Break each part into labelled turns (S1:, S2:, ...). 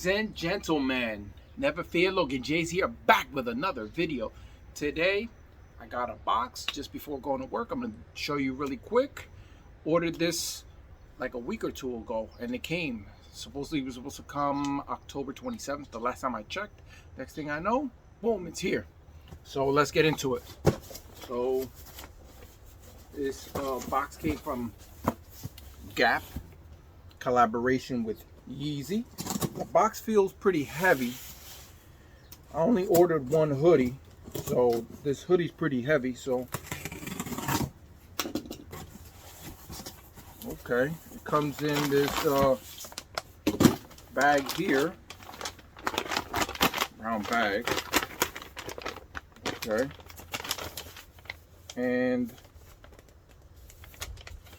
S1: Ladies and gentlemen, never fear, Logan J's here, back with another video. Today, I got a box just before going to work. I'm going to show you really quick. Ordered this like a week or two ago, and it came. Supposedly, it was supposed to come October 27th, the last time I checked. Next thing I know, boom, it's here. So let's get into it. So, this box came from Gap, collaboration with Yeezy. The box feels pretty heavy. I only ordered one hoodie, so this hoodie's pretty heavy. So okay, it comes in this bag here, brown bag. Okay, and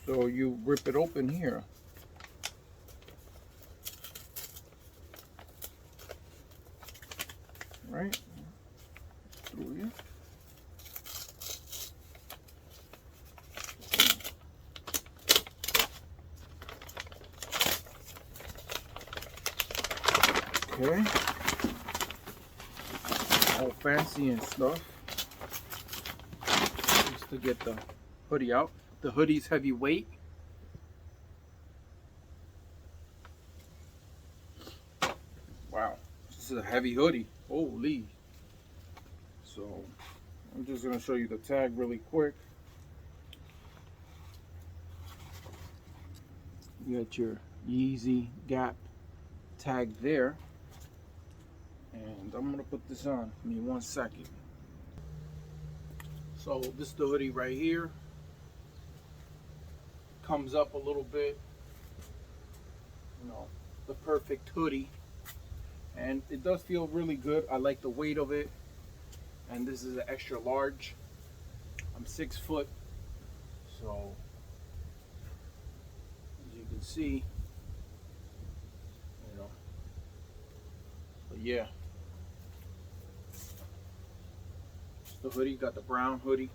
S1: so you rip it open here. Right through here. Okay, all fancy and stuff. Just to get the hoodie out. The hoodie's heavyweight. Wow, this is a heavy hoodie. Holy. So I'm just gonna show you the tag really quick. You got your Yeezy Gap tag there, and I'm gonna put this on. Give me 1 second. So this is the hoodie right here. Comes up a little bit, you know, the perfect hoodie. And it does feel really good. I like the weight of it. And this is an extra large. I'm 6 foot. So, as you can see, you know. But yeah. It's the hoodie. Got the brown hoodie.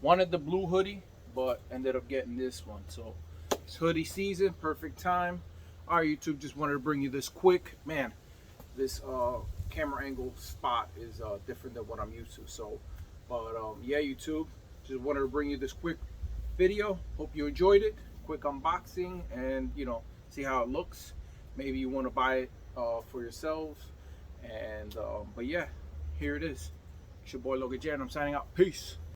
S1: Wanted the blue hoodie, but ended up getting this one. So, it's hoodie season. Perfect time. Alright, YouTube, just wanted to bring you this quick. Man, this camera angle spot is different than what I'm used to. So, but yeah, YouTube, just wanted to bring you this quick video. Hope you enjoyed it. Quick unboxing, and you know, see how it looks. Maybe you want to buy it for yourselves. And but yeah, here it is. It's your boy Logan J, and I'm signing out. Peace.